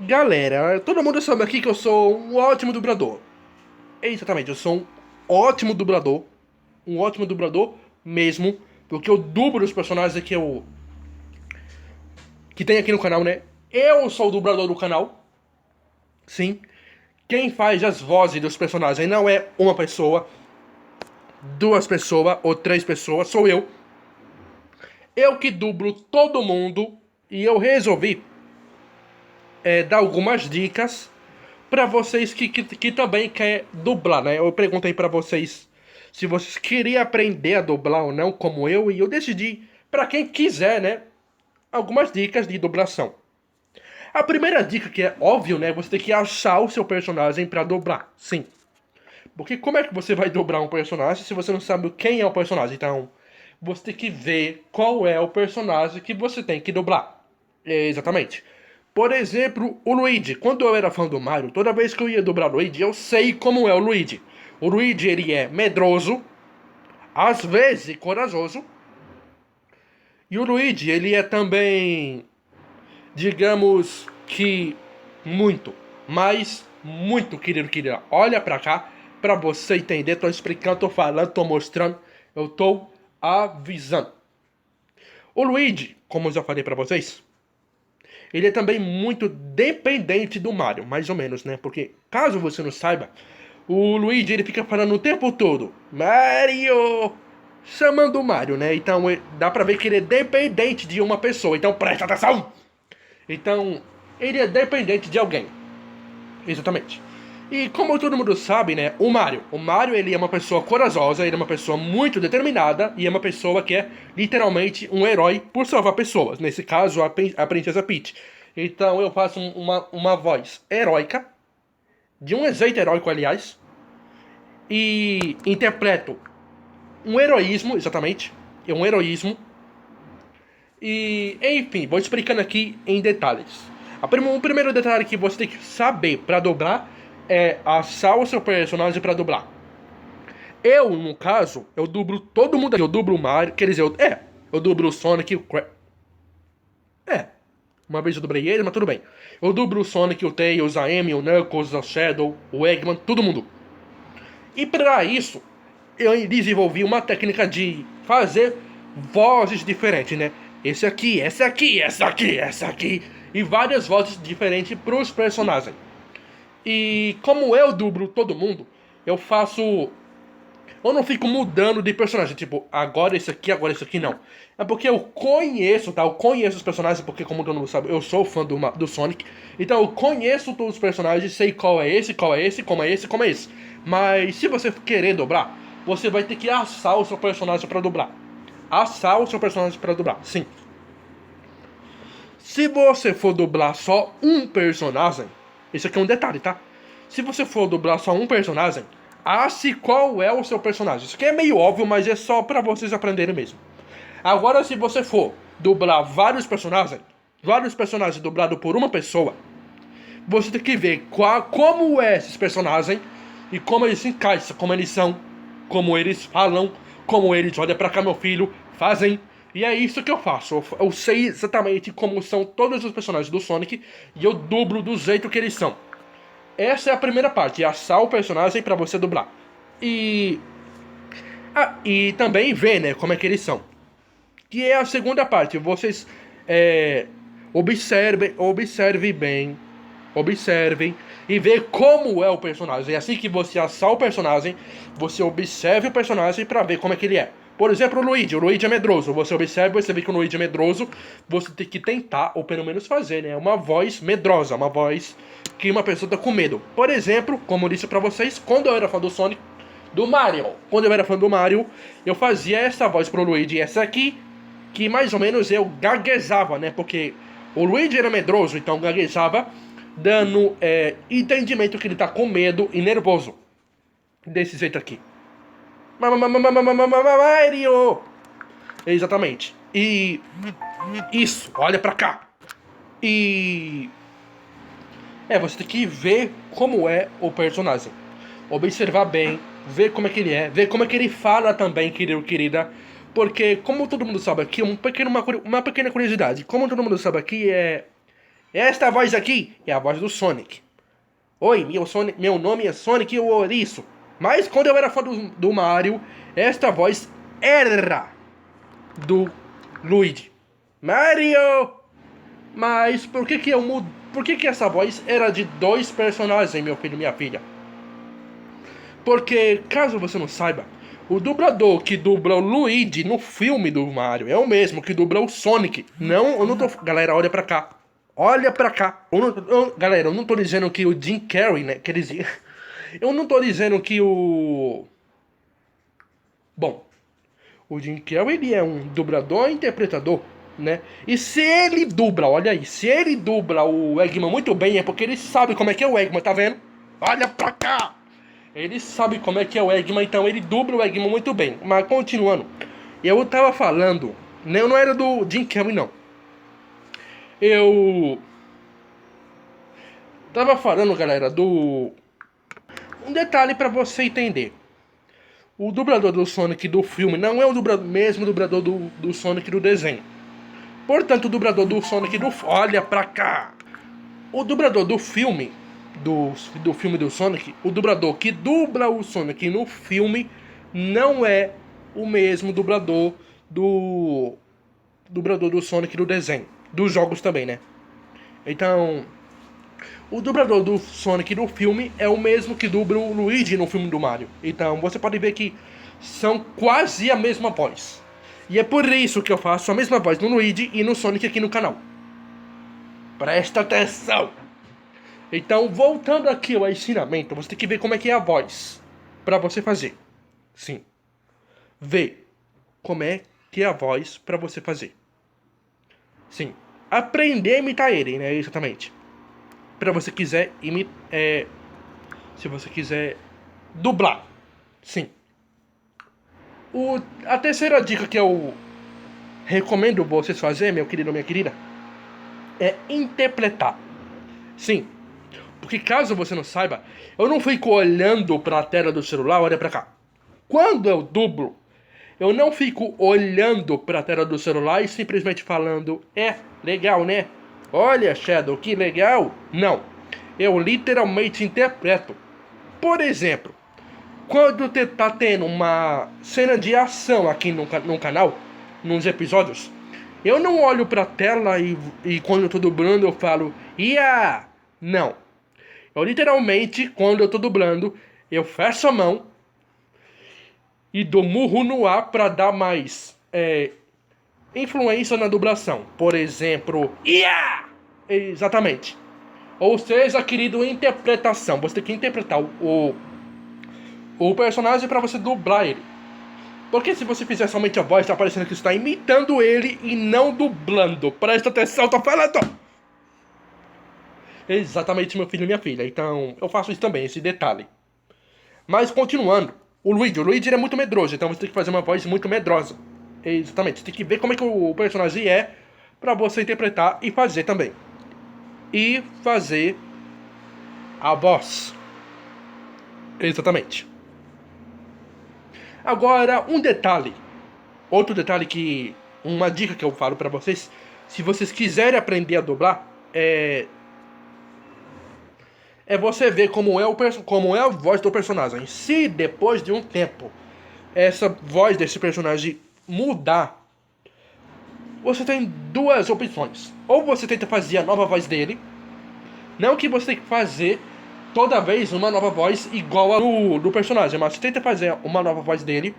Galera, todo mundo sabe aqui que eu sou um ótimo dublador. Exatamente, eu sou um ótimo dublador. Um ótimo dublador mesmo. Porque eu dublo os personagens que tem aqui no canal, né? Eu sou o dublador do canal. Sim. Quem faz as vozes dos personagens não é uma pessoa, duas pessoas ou três pessoas, sou eu. Eu que dublo todo mundo. E eu resolvi dar algumas dicas para vocês que também quer dublar, né? Eu perguntei para vocês se vocês queriam aprender a dublar ou não, como eu, e eu decidi, para quem quiser, né? Algumas dicas de dublação. A primeira dica, que é óbvio, né? Você tem que achar o seu personagem para dublar. Sim. Porque como é que você vai dublar um personagem se você não sabe quem é o personagem? Então, você tem que ver qual é o personagem que você tem que dublar. Exatamente. Por exemplo, o Luigi. Quando eu era fã do Mario, toda vez que eu ia dublar o Luigi, eu sei como é o Luigi. O Luigi, ele é medroso, às vezes corajoso. E o Luigi, ele é também, digamos que, muito, mas muito querido. Olha pra cá, pra você entender. Tô explicando, tô falando, tô mostrando. Eu tô avisando. O Luigi, como eu já falei pra vocês, ele é também muito dependente do Mario, mais ou menos, né? Porque, caso você não saiba, o Luigi ele fica falando o tempo todo Mario, chamando o Mario, né? Então dá pra ver que ele é dependente de uma pessoa. Então presta atenção! Então, ele é dependente de alguém. Exatamente. E como todo mundo sabe, né, o Mario ele é uma pessoa corajosa, ele é uma pessoa muito determinada e é uma pessoa que é literalmente um herói por salvar pessoas. Nesse caso, a Princesa Peach. Então eu faço uma voz heróica, de um jeito heróico, aliás, e interpreto um heroísmo, exatamente, é um heroísmo. E, enfim, vou explicando aqui em detalhes. O primeiro detalhe que você tem que saber para dobrar é achar o seu personagem para dublar. Eu, no caso, eu dublo todo mundo aqui. Eu dublo o Mario, quer dizer, eu dublo o Sonic, o É, uma vez eu dublei ele, mas tudo bem. Eu dublo o Sonic, o Tails, a Amy, o Knuckles, o Shadow, o Eggman, todo mundo. E para isso, eu desenvolvi uma técnica de fazer vozes diferentes, né? Esse aqui, essa aqui, essa aqui, essa aqui. E várias vozes diferentes para os personagens. E como eu dublo todo mundo, eu faço. Eu não fico mudando de personagem, tipo, agora esse aqui, não. É porque eu conheço, tá? Eu conheço os personagens, porque como todo mundo sabe, eu sou fã do Sonic. Então eu conheço todos os personagens, sei qual é esse, qual é esse, como é esse, como é esse. Mas se você querer dobrar, você vai ter que assar o seu personagem pra dublar. Assar o seu personagem pra dublar, sim. Se você for dublar só um personagem, isso aqui é um detalhe, tá? Se você for dublar só um personagem, ache qual é o seu personagem. Isso aqui é meio óbvio, mas é só pra vocês aprenderem mesmo. Agora, se você for dublar vários personagens dublados por uma pessoa, você tem que ver como é esses personagens e como eles se encaixam, como eles são, como eles falam, como eles, olha pra cá meu filho, fazem. E é isso que eu faço. Eu sei exatamente como são todos os personagens do Sonic e eu dublo do jeito que eles são. Essa é a primeira parte, achar o personagem pra você dublar. E e também ver, né, como é que eles são. Que é a segunda parte. Vocês observem e ver como é o personagem. É assim que você assar o personagem, você observe o personagem para ver como é que ele é. Por exemplo, o Luigi. O Luigi é medroso. Você observa, você vê que o Luigi é medroso. Você tem que tentar, ou pelo menos fazer, né? Uma voz medrosa, uma voz que uma pessoa tá com medo. Por exemplo, como eu disse pra vocês, quando eu era fã do Sonic, do Mario. Quando eu era fã do Mario, eu fazia essa voz pro Luigi. Essa aqui, que mais ou menos eu gaguejava, né? Porque o Luigi era medroso, então gaguejava, dando entendimento que ele tá com medo e nervoso. Desse jeito aqui. Mario! Exatamente. E isso, olha pra cá. E você tem que ver como é o personagem. Observar bem, ver como é que ele é, ver como é que ele fala também, querido, querida. Porque, como todo mundo sabe aqui, uma pequena curiosidade. Como todo mundo sabe aqui, Esta voz aqui é a voz do Sonic. Oi, meu nome é Sonic o Ouriço. Mas quando eu era fã do Mario, esta voz era do Luigi. Mario! Mas por que que eu mudo? Por que que essa voz era de dois personagens, meu filho e minha filha? Porque, caso você não saiba, o dublador que dubla o Luigi no filme do Mario é o mesmo que dubla o Sonic. Não, eu não tô... Galera, olha pra cá. Olha pra cá. Galera, eu não tô dizendo que o Jim Carrey, né? Quer dizer... Eu não tô dizendo que o... Bom, o Jim Carrey, ele é um dublador e interpretador, né? E se ele dubla, olha aí, se ele dubla o Eggman muito bem, é porque ele sabe como é que é o Eggman, tá vendo? Olha pra cá! Ele sabe como é que é o Eggman, então ele dubla o Eggman muito bem. Mas continuando, eu tava falando, né, não era do Jim Carrey, não. Eu tava falando, galera, do... Um detalhe pra você entender. O dublador do Sonic do filme não é o mesmo dublador do Sonic do desenho. Portanto, o dublador do Sonic do... Olha pra cá! O dublador do filme, do filme do Sonic, o dublador que dubla o Sonic no filme não é o mesmo dublador do Sonic do desenho. Dos jogos também, né? Então, o dublador do Sonic do filme é o mesmo que dubla o Luigi no filme do Mario. Então, você pode ver que são quase a mesma voz. E é por isso que eu faço a mesma voz no Luigi e no Sonic aqui no canal. Presta atenção! Então, voltando aqui ao ensinamento, você tem que ver como é que é a voz para você fazer. Sim. Ver como é que é a voz para você fazer. Sim. Aprender a imitar ele, né? Exatamente. Para você quiser se você quiser dublar. Sim. A terceira dica que eu recomendo vocês fazerem, meu querido ou minha querida, é interpretar. Sim. Porque caso você não saiba, eu não fico olhando para a tela do celular, olha pra cá. Quando eu dublo, eu não fico olhando para a tela do celular e simplesmente falando, legal, né? Olha, Shadow, que legal. Não, eu literalmente interpreto. Por exemplo, quando tá tendo uma cena de ação aqui no canal, nos episódios, eu não olho pra tela e quando eu tô dublando eu falo, ia! Não. Eu literalmente, quando eu tô dublando, eu fecho a mão e dou murro no ar pra dar mais influência na dublação. Por exemplo, ia! Exatamente. Ou seja, querido, interpretação. Você tem que interpretar o personagem pra você dublar ele. Porque se você fizer somente a voz, tá parecendo que você está imitando ele e não dublando. Presta atenção, tô falando! Exatamente, meu filho e minha filha. Então, eu faço isso também, esse detalhe. Mas, continuando. O Luigi ele é muito medroso, então você tem que fazer uma voz muito medrosa. Exatamente, você tem que ver como é que o personagem é pra você interpretar e fazer também. E fazer a voz. Exatamente. Agora, um detalhe. Outro detalhe que... Uma dica que eu falo pra vocês. Se vocês quiserem aprender a dublar, é você ver como é a voz do personagem. Se depois de um tempo essa voz desse personagem mudar, você tem duas opções. Ou você tenta fazer a nova voz dele, não que você tem que fazer toda vez uma nova voz igual a do personagem, mas você tenta fazer uma nova voz dele.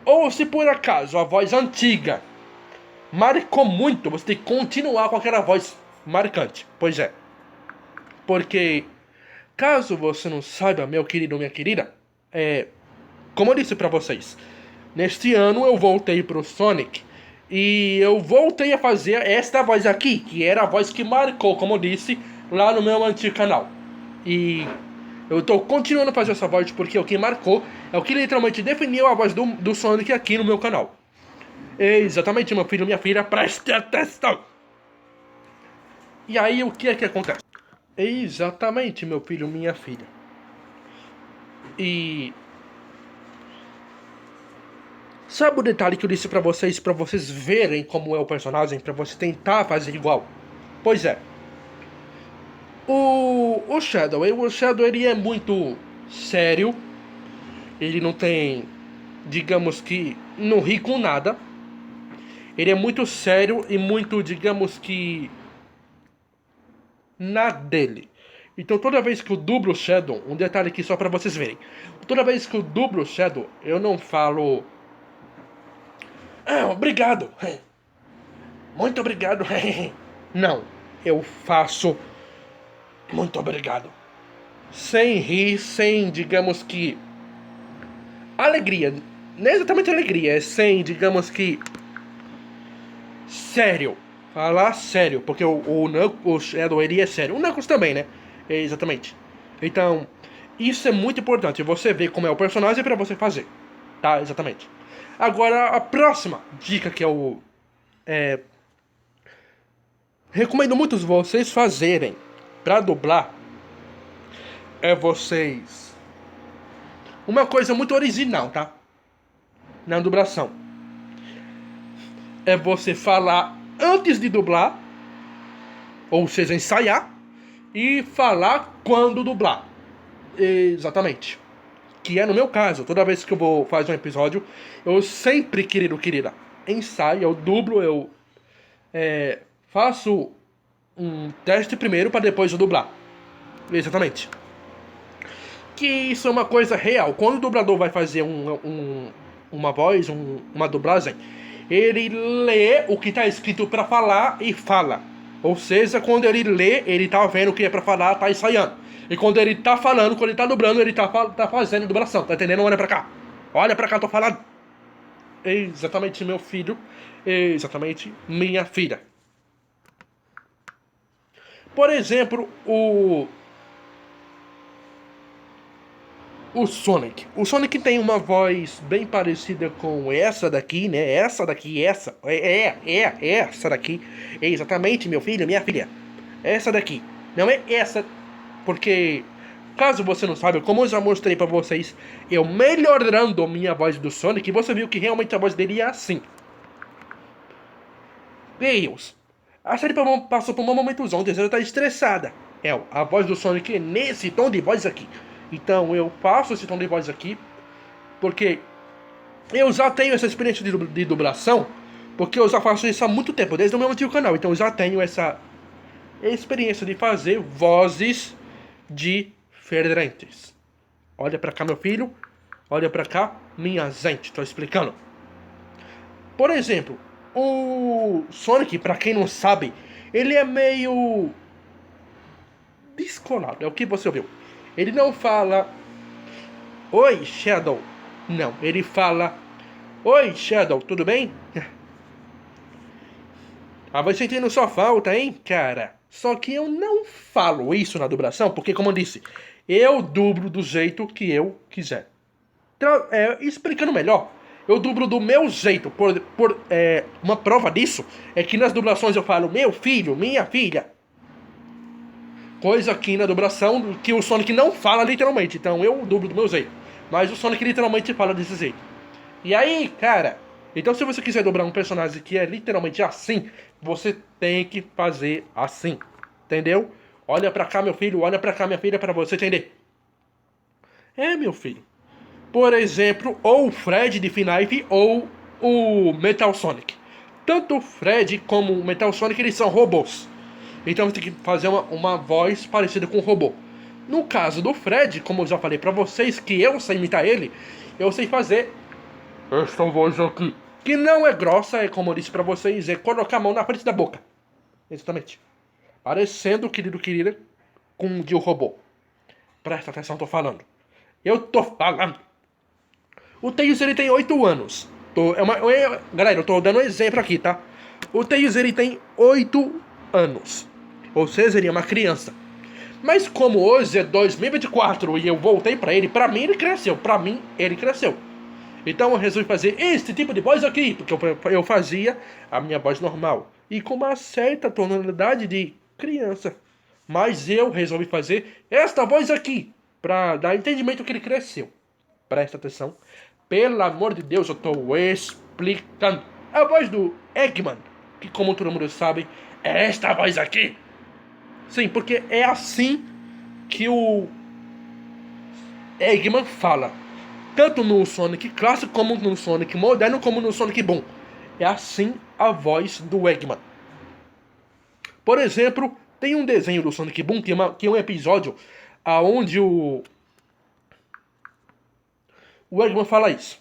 Ou se por acaso a voz antiga marcou muito, você tem que continuar com aquela voz marcante. Pois é. Porque, caso você não saiba, meu querido ou minha querida, como eu disse pra vocês, neste ano eu voltei pro Sonic e eu voltei a fazer esta voz aqui, que era a voz que marcou, como eu disse, lá no meu antigo canal. E eu tô continuando a fazer essa voz porque o que marcou é o que literalmente definiu a voz do Sonic aqui no meu canal. Exatamente, meu filho e minha filha, preste atenção! E aí, o que é que acontece? Exatamente, meu filho e minha filha. E... sabe o detalhe que eu disse pra vocês verem como é o personagem, pra você tentar fazer igual? Pois é. O Shadow, ele é muito sério. Ele não tem, digamos que, não ri com nada. Ele é muito sério e muito, digamos que, na dele. Então toda vez que eu dublo o Shadow, um detalhe aqui só pra vocês verem. Toda vez que eu dublo o Shadow, eu não falo... Ah, obrigado. Muito obrigado. Não, eu faço muito obrigado. Sem rir, sem, digamos que, alegria. Não é exatamente alegria, é sem, digamos que, sério. Falar sério, porque o Shadow, ele é sério. O Knuckles também, né? É, exatamente. Então, isso é muito importante. Você ver como é o personagem pra você fazer. Tá? Exatamente. Agora, a próxima dica que eu recomendo muito vocês fazerem pra dublar é vocês... Uma coisa muito original, tá? Na dublação. É você falar antes de dublar, ou seja, ensaiar, e falar quando dublar. Exatamente. Que é no meu caso. Toda vez que eu vou fazer um episódio, eu sempre, querida, ensaio, eu dublo, eu faço um teste primeiro para depois eu dublar. Exatamente. Que isso é uma coisa real. Quando o dublador vai fazer uma voz, uma dublagem, ele lê o que está escrito para falar e fala. Ou seja, quando ele lê, ele tá vendo o que é para falar, tá ensaiando. E quando ele tá falando, quando ele tá dublando, ele tá fazendo dublação. Tá entendendo? Olha pra cá. Olha pra cá, tô falando. Exatamente, meu filho. Exatamente, minha filha. Por exemplo, o Sonic. O Sonic tem uma voz bem parecida com essa daqui, né? Essa daqui, essa. Essa daqui. É exatamente, meu filho, minha filha. Essa daqui. Não é essa, porque, caso você não saiba, como eu já mostrei pra vocês, eu melhorando minha voz do Sonic, você viu que realmente a voz dele é assim. Deus. A série passou por um momentozão, onde ela tá estressada. A voz do Sonic é nesse tom de voz aqui. Então eu faço esse tom de voz aqui, porque eu já tenho essa experiência de dublação, porque eu já faço isso há muito tempo, desde o meu antigo canal. Então eu já tenho essa experiência de fazer vozes diferentes. Olha pra cá, meu filho. Olha pra cá, minha gente. Tô explicando. Por exemplo, o Sonic, pra quem não sabe, ele é meio descolado. É o que você ouviu. Ele não fala oi, Shadow. Não, ele fala oi, Shadow, tudo bem? Ah, vai sentindo sua falta, hein, cara? Só que eu não falo isso na dublação, porque, como eu disse, eu dublo do jeito que eu quiser. Então, explicando melhor, eu dublo do meu jeito. Uma prova disso é que nas dublações eu falo meu filho, minha filha. Coisa aqui na dublação que o Sonic não fala literalmente. Então eu dublo do meu jeito. Mas o Sonic literalmente fala desse jeito. E aí, cara, então se você quiser dobrar um personagem que é literalmente assim, você tem que fazer assim. Entendeu? Olha pra cá, meu filho, olha pra cá, minha filha, pra você entender. Meu filho. Por exemplo, ou o Fred de F-Knife ou o Metal Sonic. Tanto o Fred como o Metal Sonic, eles são robôs. Então você tem que fazer uma voz parecida com um robô. No caso do Fred, como eu já falei pra vocês, que eu sei imitar ele, eu sei fazer esta voz aqui. Que não é grossa, é como eu disse pra vocês, é colocar a mão na frente da boca. Exatamente. Parecendo, querida, com um de um robô. Presta atenção, tô falando. Eu tô falando. O Tails, ele tem 8 anos. Galera, eu tô dando um exemplo aqui, tá? O Tails, ele tem 8 anos. Ou seja, ele é uma criança. Mas como hoje é 2024 e eu voltei pra ele, pra mim ele cresceu. Pra mim, ele cresceu. Então eu resolvi fazer este tipo de voz aqui, porque eu fazia a minha voz normal. E com uma certa tonalidade de criança. Mas eu resolvi fazer esta voz aqui, pra dar entendimento que ele cresceu. Presta atenção. Pelo amor de Deus, eu tô explicando. A voz do Eggman, que como todo mundo sabe, é esta voz aqui. Sim, porque é assim que o Eggman fala. Tanto no Sonic clássico, como no Sonic moderno, como no Sonic Boom. É assim a voz do Eggman. Por exemplo, tem um desenho do Sonic Boom, que é um episódio onde o Eggman fala isso.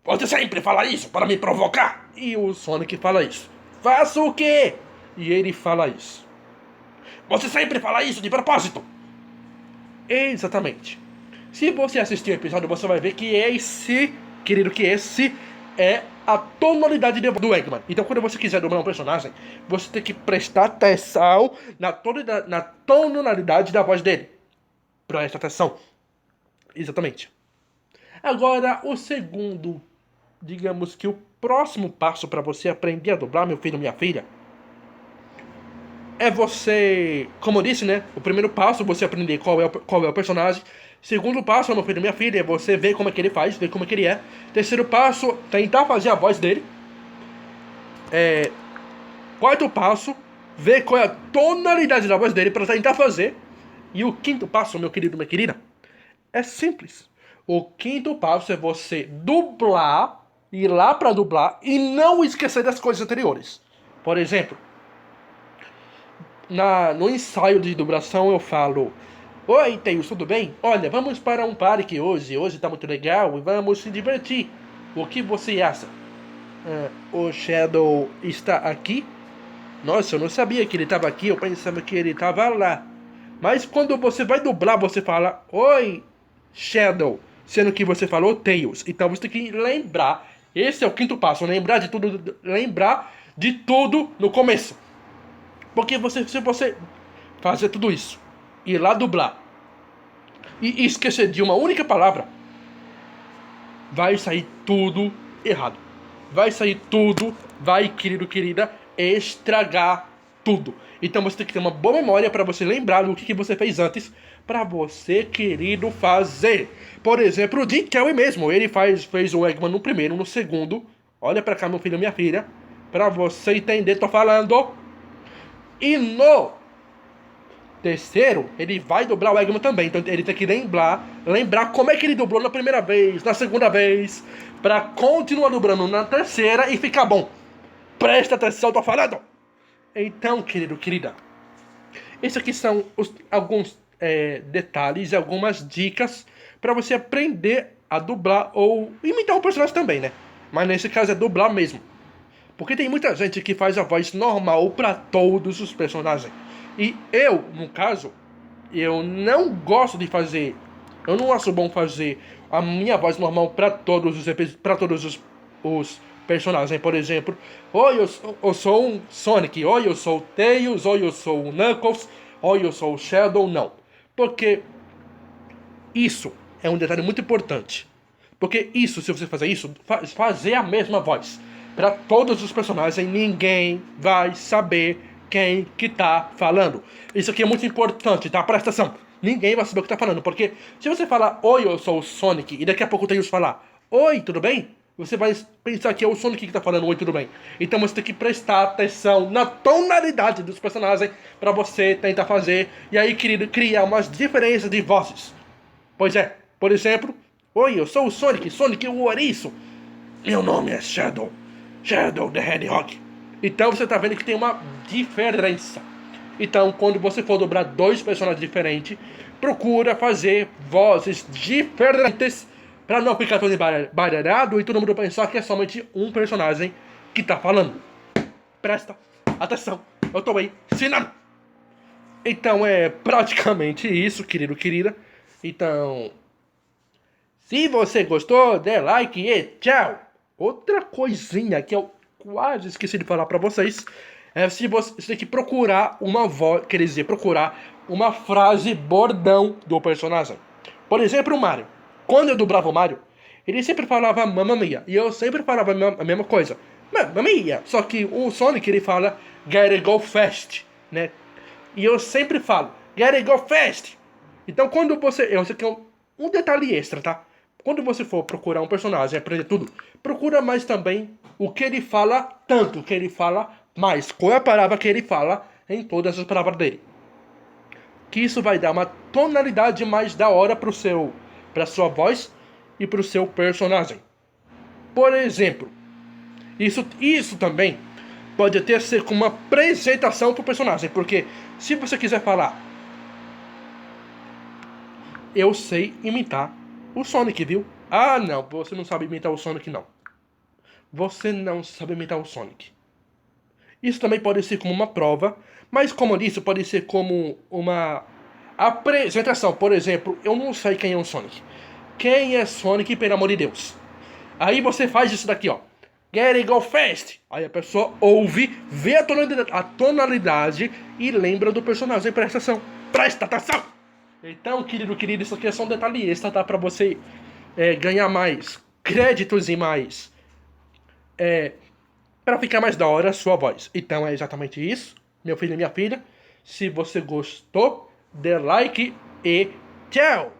Você sempre fala isso para me provocar. E o Sonic fala isso. Faça o quê? E ele fala isso. Você sempre fala isso de propósito. Exatamente. Se você assistir o episódio, você vai ver que esse é a tonalidade do Eggman. Então, quando você quiser dublar um personagem, você tem que prestar atenção na tonalidade da voz dele. Presta atenção. Exatamente. Agora, o segundo, digamos que o próximo passo para você aprender a dublar, meu filho, minha filha, é você, como eu disse, né? O primeiro passo é você aprender qual é o personagem. Segundo passo, meu filho, minha filha, é você ver como é que ele faz, ver como é que ele é. Terceiro passo, tentar fazer a voz dele. Quarto passo, ver qual é a tonalidade da voz dele para tentar fazer. E o quinto passo, meu querido, minha querida, é simples. O quinto passo é você dublar, ir lá para dublar e não esquecer das coisas anteriores. Por exemplo, no ensaio de dublação eu falo: Oi, Tails, tudo bem? Olha, vamos para um parque hoje. Hoje tá muito legal e vamos se divertir. O que você acha? O Shadow está aqui? Nossa, eu não sabia que ele estava aqui. Eu pensava que ele estava lá. Mas quando você vai dublar, você fala: Oi, Shadow. Sendo que você falou Tails. Então você tem que lembrar. Esse é o quinto passo. Lembrar de tudo no começo. Porque se você fazer tudo isso, ir lá dublar e esquecer de uma única palavra, vai sair tudo errado. Querido, querida, estragar tudo. Então você tem que ter uma boa memória para você lembrar do que você fez antes, para você, querido, fazer. Por exemplo, o Jim Carrey mesmo, ele fez o Eggman no primeiro, no segundo. Olha pra cá, meu filho, minha filha, pra você entender, tô falando. E no terceiro, ele vai dublar o Eggman também. Então ele tem que lembrar como é que ele dublou na primeira vez, na segunda vez, pra continuar dublando na terceira e ficar bom. Presta atenção, tô falando! Então, querido, querida, esses aqui são alguns detalhes e algumas dicas pra você aprender a dublar ou imitar um personagem também, né? Mas nesse caso é dublar mesmo. Porque tem muita gente que faz a voz normal pra todos os personagens. E eu, no caso, eu não gosto de fazer. Eu não acho bom fazer a minha voz normal pra todos os personagens. Por exemplo, oi, eu sou um Sonic, oi, eu sou o Tails, oi, eu sou o Knuckles, oi, eu sou o Shadow. Não. Porque isso é um detalhe muito importante. Porque isso, se você fazer isso, fazer a mesma voz para todos os personagens, ninguém vai saber quem que tá falando. Isso aqui é muito importante, tá? Presta atenção. Ninguém vai saber o que tá falando, porque se você falar, oi, eu sou o Sonic, e daqui a pouco o Tails falar, oi, tudo bem? Você vai pensar que é o Sonic que tá falando, oi, tudo bem? Então você tem que prestar atenção na tonalidade dos personagens para você tentar fazer, e aí, querido, criar umas diferenças de vozes. Pois é, por exemplo, oi, eu sou o Sonic, Sonic o Ouriço. Meu nome é Shadow, Shadow the Hedgehog. Então você tá vendo que tem uma diferença. Então, quando você for dobrar dois personagens diferentes, procura fazer vozes diferentes para não ficar todo embaralhado e todo mundo pensar que é somente um personagem que tá falando. Presta atenção, eu tô aí ensinando. Então é praticamente isso, querido, querida. Então, se você gostou, dê like e tchau! Outra coisinha que eu quase esqueci de falar pra vocês é se você tem que procurar uma voz, quer dizer, procurar uma frase bordão do personagem. Por exemplo, o Mario. Quando eu dublava o Mario, ele sempre falava Mamma Mia. E eu sempre falava a mesma coisa. Mamma Mia. Só que o Sonic, ele fala Gotta Go Fast, né? E eu sempre falo Gotta Go Fast. Então quando você... Eu sei que é um detalhe extra, tá? Quando você for procurar um personagem, aprender tudo, procura mais também o que ele fala, tanto que ele fala mais. Qual é a palavra que ele fala em todas as palavras dele. que isso vai dar uma tonalidade mais da hora pra sua voz e pro seu personagem. Por exemplo, isso também pode até ser como uma apresentação pro personagem, porque se você quiser falar, eu sei imitar o Sonic, viu? Ah, não, você não sabe imitar o Sonic, não. Você não sabe imitar o Sonic. Isso também pode ser como uma prova, mas como eu disse, pode ser como uma apresentação. Por exemplo, eu não sei quem é o Sonic. Quem é Sonic, pelo amor de Deus? Aí você faz isso daqui, ó. Get it, go fast! Aí a pessoa ouve, vê a tonalidade e lembra do personagem. Presta atenção. Presta atenção! Então, querido, isso aqui é só um detalhe extra, tá? Pra você ganhar mais créditos e mais... para ficar mais da hora a sua voz. Então é exatamente isso, meu filho e minha filha. Se você gostou, dê like e tchau!